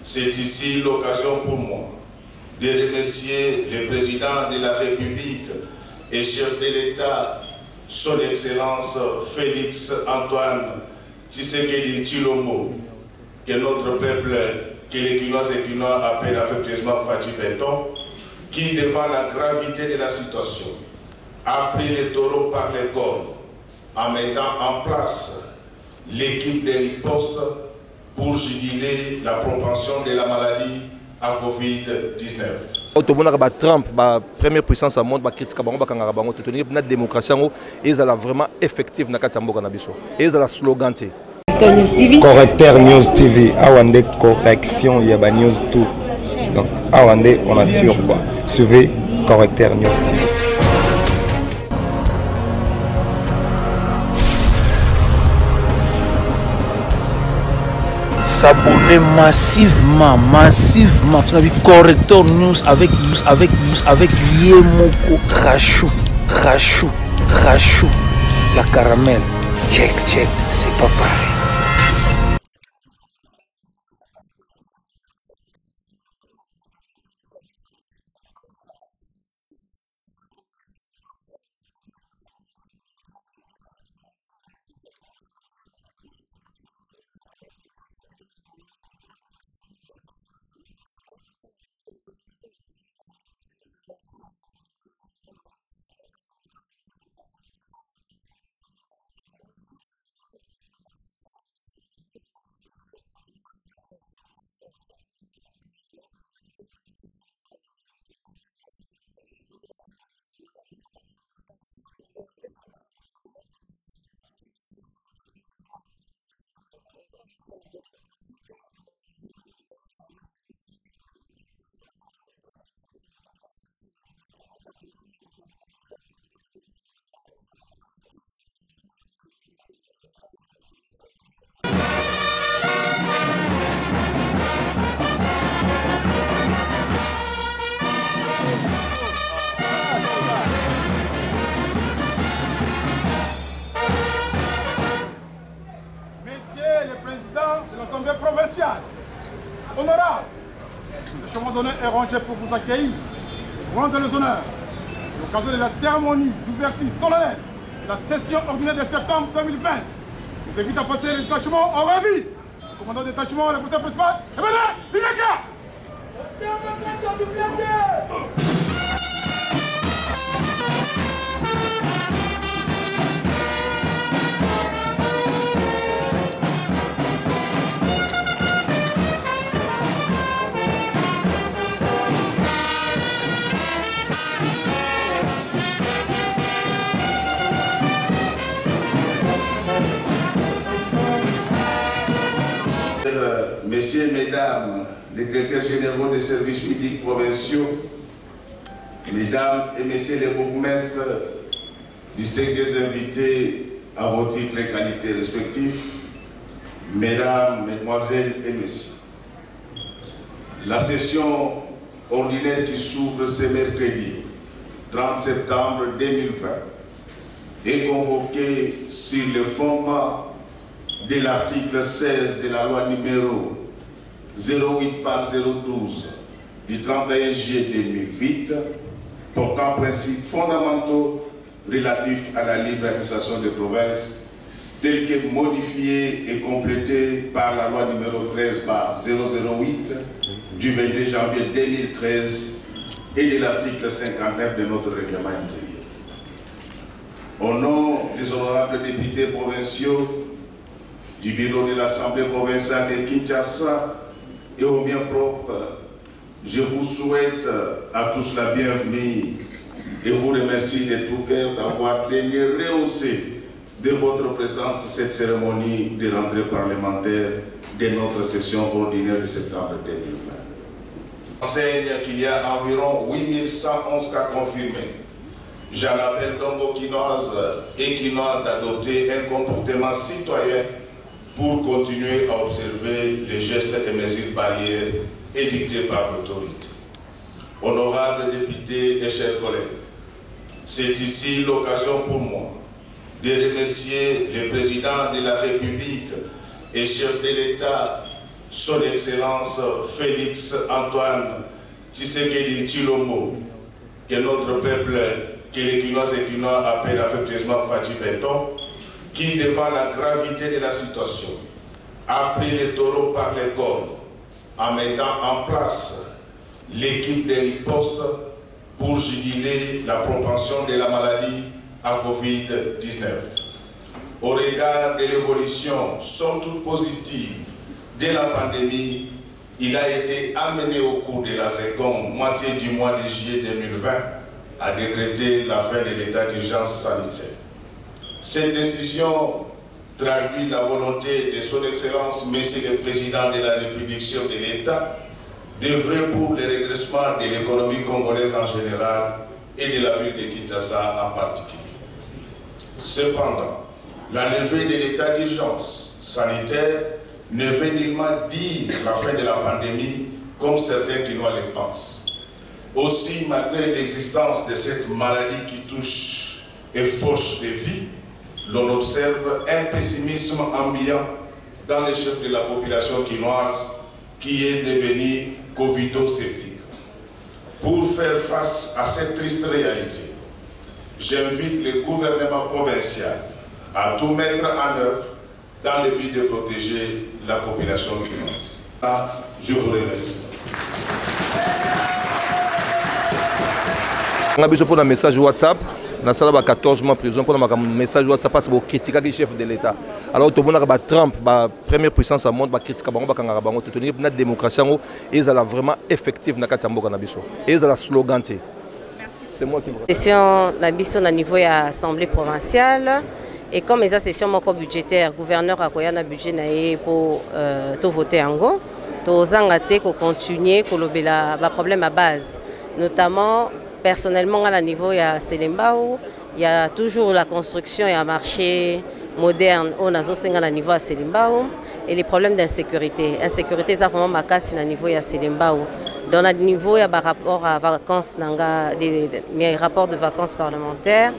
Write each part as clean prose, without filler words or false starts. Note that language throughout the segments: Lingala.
C'est ici l'occasion pour moi de remercier le président de la République et chef de l'État, son Excellence Félix Antoine Tshisekedi Tshilombo, que notre peuple, que les Quinoises et Quinois appellent affectueusement Fati Benton, qui, devant la gravité de la situation, a pris le taureau par les cornes en mettant en place l'équipe de riposte pour juguler la propension de la maladie à Covid-19. Trump, la première puissance au monde, la critique la démocratie est vraiment effective dans le et la slogan. Correcteur News TV, Awande correction, il y a News tout. Donc, Awande, on assure quoi. Suivez Correcteur News TV. S'abonner massivement sur la Correcteur News avec Yemoko Krachou, la caramel. Check, c'est pas pareil. Honorable, le chemin d'honneur est rangé pour vous accueillir, vous rendre les honneurs. À l'occasion de la cérémonie d'ouverture solennelle de la session ordinaire de septembre 2020, je vous invite à passer le détachement en revue. Le commandant de détachement, le professeur principal, et maintenant, Bigaka! Messieurs, Mesdames, les directeurs généraux des services publics provinciaux, Mesdames et Messieurs les bourgmestres, distingués invités à vos titres et qualités respectifs, Mesdames, Mesdemoiselles et Messieurs, la session ordinaire qui s'ouvre ce mercredi 30 septembre 2020 est convoquée sur le fondement de l'article 16 de la loi numéro 08/012 du 31 juillet 2008 portant principes fondamentaux relatifs à la libre administration des provinces tels que modifiés et complétés par la loi numéro 13/008 du 22 janvier 2013 et de l'article 59 de notre règlement intérieur. Au nom des honorables députés provinciaux du bureau de l'Assemblée provinciale de Kinshasa et au mien propre, je vous souhaite à tous la bienvenue et vous remercie de tout cœur d'avoir daigné rehausser de votre présence cette cérémonie de rentrée parlementaire de notre session ordinaire de septembre 2020. Enseigne qu'il y a environ 8111 cas confirmés. J'en appelle donc aux Quinoises et Quinois d'adopter un comportement citoyen pour continuer à observer les gestes et mesures barrières édictées par l'autorité. Honorables députés et chers collègues, c'est ici l'occasion pour moi de remercier le président de la République et chef de l'État, Son Excellence Félix Antoine Tshisekedi Tshilombo, que notre peuple, que les Quinois et Quinois appellent affectueusement Fati Benton, qui, devant la gravité de la situation, a pris les taureaux par les cornes en mettant en place l'équipe de riposte pour juguler la propension de la maladie à Covid-19. Au regard de l'évolution, somme toute positive, de la pandémie, il a été amené au cours de la seconde moitié du mois de juillet 2020 à décréter la fin de l'état d'urgence sanitaire. Cette décision traduit la volonté de son Excellence, Monsieur le Président de la République, chef de l'État, d'œuvrer pour le redressement de l'économie congolaise en général et de la ville de Kinshasa en particulier. Cependant, la levée de l'état d'urgence sanitaire ne veut nullement dire la fin de la pandémie comme certains Quinois le pensent. Aussi, malgré l'existence de cette maladie qui touche et fauche des vies, l'on observe un pessimisme ambiant dans les chefs de la population quinoise qui est devenu covido-sceptique. Pour faire face à cette triste réalité, j'invite le gouvernement provincial à tout mettre en œuvre dans le but de protéger la population quinoise. Je vous remercie. Pour un message WhatsApp, dans la 14 mois de prison, pour un message WhatsApp, parce que critiquer le chef de l'État. Alors, tout le monde a Trump, la première puissance au monde, critiquer la démocratie, et ça vraiment effectif dans le monde. Et ça slogan. C'est moi qui me session au niveau de l'Assemblée provinciale. Et comme les sessions budgétaires, le gouverneur a un budget pour tout voter en go, tout zangaté pour continuer le problème à base. Notamment, personnellement, à niveau de Selembao, il y a toujours la construction et un marché moderne au niveau de Selembao et les problèmes d'insécurité. L'insécurité, c'est vraiment ma casse au niveau de Selembao. Dans le niveau, il y a rapport à vacances, des rapports de vacances parlementaires.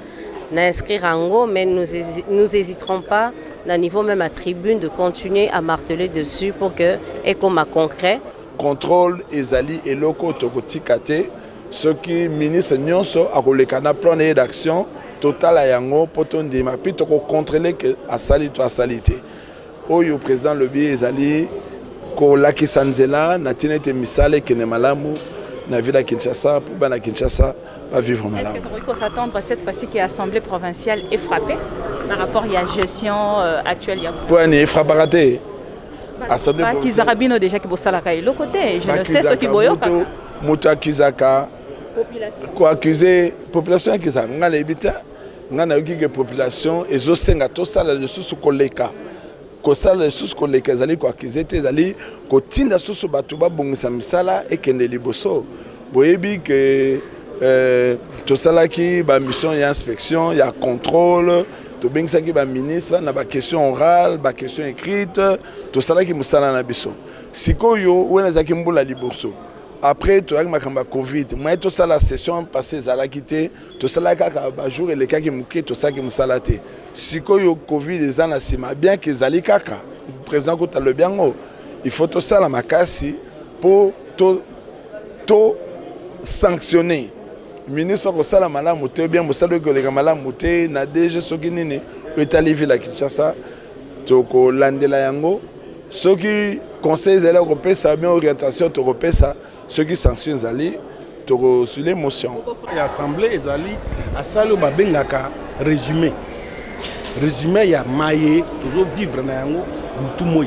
D'inscrire en go, mais nous n'hésiterons pas, au niveau même à tribune, de continuer à marteler dessus pour que, et comme à concret. Contrôle ezali et locaux tokotikate, ce qui ministre nyonso a kolekana plan d'action total à yango poto ndima pi toko contrôler que asali to asalite. Oyo président Lobi ezali ko lakisa nzela na tinete misale kene malamu na ville à Kinshasa pour bana Kinshasa pas vivre mal. Est-ce que faut s'attendre cette fois-ci que l'Assemblée provinciale est frappée par rapport à la gestion actuelle? Pour une frappe ratée. Assemblée provinciale. Kizarabino déjà qui bosse à la côté. Je ne sais ce qui boyo. Muta Kizaka. Population. Quoi accuser population Kizaka. Nga lebita. Nga na yoki que population ezo senga to sala le sous koleka. Ko sala le sous koleka zali ko accuser te zali ko tinda sous batu ba bongisa misala et kende liboso. Boyebi que tout ça qui ba mission il y a inspection, il y a contrôle, tout bien ça qui ba ministre na ba question orale, ba question écrite, tout ça qui musala na biso. Sikoyo wena zaki mbula liboso. Après tout avec makamba Covid, moi tout ça la session passée za la quitté, tout ça là kaka ba jour et les cas qui muké tout ça qui musala te. Sikoyo Covid ezana sima bien que zali kaka. Président ko le bien il faut tout ça la makasi pour tout sanctionner. Ministre Kosala Malamu te bien Moussalo Golega Malamu te na DG soki nini etali ville Kinshasa toko landela yango soki conseil zela kopesa bien orientation to kopesa soki sanctions zali toko sur l'émotion et assemblée ezali asalo babengaka résumé ya maye tozo vivre na yango mutu moi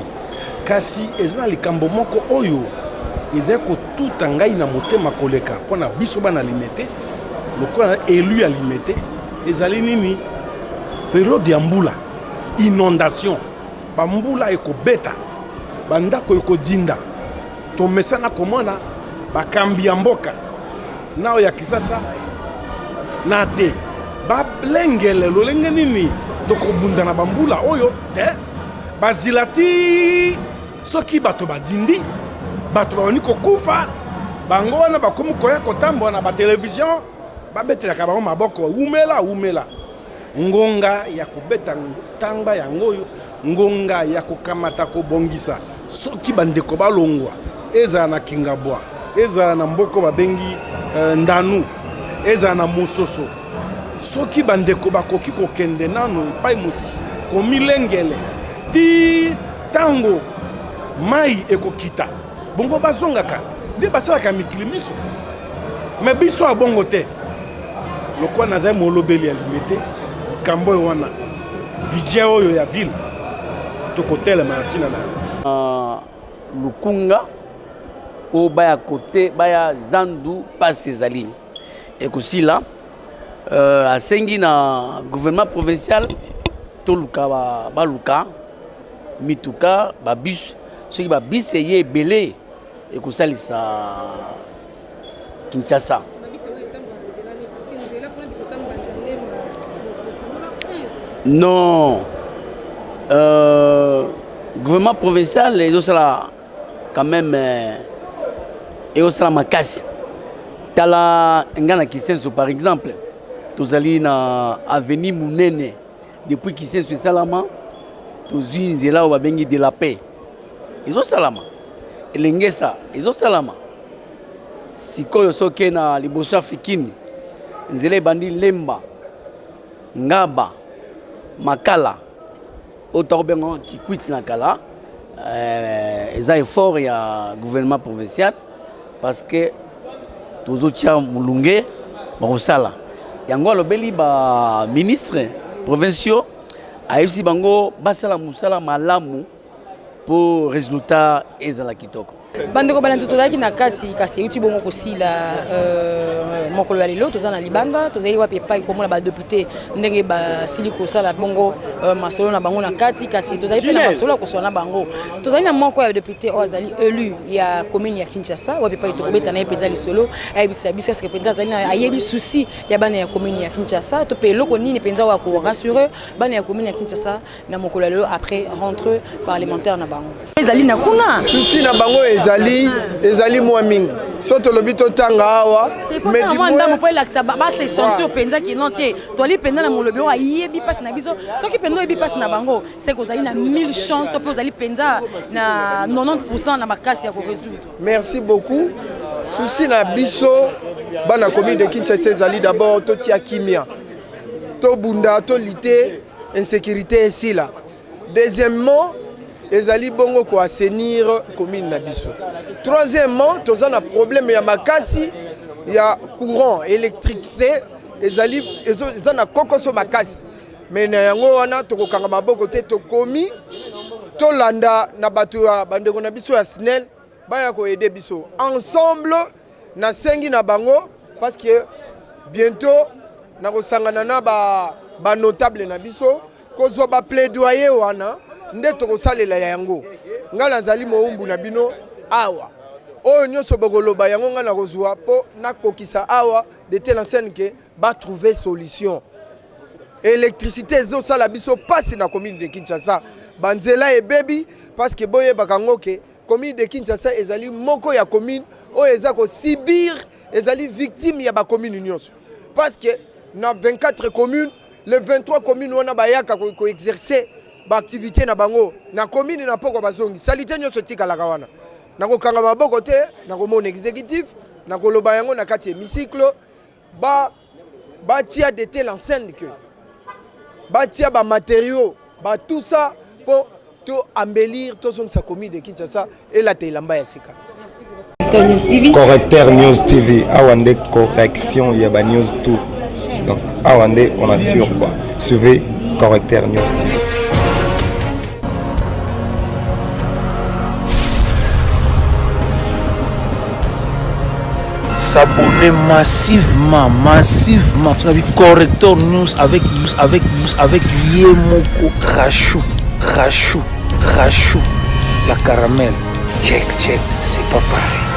kasi ezana likambo moko oyo ezako tout ngai na motema koleka pona biso bana limité lokola élu à limité ezali nini période ya mbula inondation ba mbula ekobeta bandako ekodinda to mesana komona bakambi ya mboka nao ya kisasa na te bablengele lolenge nini tokobunda na bambula oyo te bazilati soki bato badindi bato bani kokufa bango wana bakomi koya kotambo na ba télévision babetelaka bango maboko umela ngonga ya kobeta tanga yango ngonga ya kokamata kobongisa soki bandeko balongwa ezala na Kingabwa ezala na mboko babengi Ndanu ezala na Mososo soki bandeko bakoki kokende nano epai mosusu komilengele ti tango mai ekokita bongo bazongaka nde basalaka mikili miso me biso abongo te lokwa nazali molobeli ya limete likambo oyo wana budget oyo ya ville tokotelema na ntina na lukunga o baya kote baya zandu pasi ezali ekosila asengi na gouvernement provincial toluka baluka mituka babus soki babus eye ebele ekosalisa Kinshasa. Non. Gouvernement provincial et ça quand même et ça makasi. Tala ngana Kisenso par exemple. Tozali na avenue Munene depuis Kisenso salama tozwi nzela o babengi de la paix. Ezo salama. Elengesa ezo salama. Sikoyo soke na liboso Afrikini nzela bandi Lemba Ngaba Makala otobengo kikwiti na kala eza effort ya gouvernement provincial parce que tozotia mulunge bakosala yango alobeli ba ministre provinciaux ayebisi bango basala musala malamu pour résultat ezala kitoko bandeko balandi tozalaki na kati kasi euti bongo kosila mokolo ya lelo toza na libanda tozali wapi epai komona badepute ndenge basili kosala bongo masolo na bango na kati kasi tozali mpe na masolo ya kosala na bango tozali na moko ya depute oyo azali élu ya commune ya Kinshasa wapi epai tokobeta na ye mpenza lisolo ayebisa biso eske mpenza azali na ayebi susi ya bana ya commune ya Kinshasa to mpe eloko nini mpenza oyo akorassure bana ya commune ya Kinshasa na mokolo ya lelo après rentre parlementaire na bango ezali na kuna susi na bango ezali mwa mingi soto lobi totanga awa mais du moins ndamo pour lakisa ba se sentir penza ki non te to li penza na molobi wa yebi passe na biso soki penza yebi passe na bango c'est que ozali na 1000 chances to pe ozali penza na 90% na makasi ya ko résoudre. Merci beaucoup. Souci na biso bana commune de Kinshasa ezali d'abord to tia kimia to bunda to lité insécurité ici là. Deuxièmement ezali bongo ko assainir commune na biso. Troisièmement, toza na problème ya makasi ya courant électricité ezali na kokoso makasi. Mais na yango wana tokokanga maboko te tokomi tolanda na bato ya bandeko na biso ya SNEL baya ko aider biso. Ensemble na sengi na bango parce que bientôt na kosangana na ba notable na biso kozwa ba plaidoyer wana nde tokosalela yango ngala nazali moumbu na bino awa oyo nyonso bokoloba yango ngala kozwa po nakokisa awa de telle enseigne que ba trouver solution électricité ezosala biso pasi na commune de Kinshasa banzela ebebi parce que boye bakango ke commune de Kinshasa ezali moko ya commune oyo eza ko sibir ezali victime ya ba commune nyonso parce que na 24 communes les 23 communes wana bayaka ko exercer activité na bango na commune na poko bazongi salité nyonso tikalaka wana nako kanga maboko te nako mon exécutif nako loba yango na kati hémicycle ba tia de telle enseigne que ba tia ba matériaux ba tout ça pour tout embellir tout son sa commune de Kinshasa et la telamba ya sika. Correcteur News TV awande correction ya ba news tout donc awande on assure quoi suivez Correcteur News TV. S'abonner massivement. Tu as vu Correcteur News avec Yemoko Rachou, la caramel. Check, c'est pas pareil.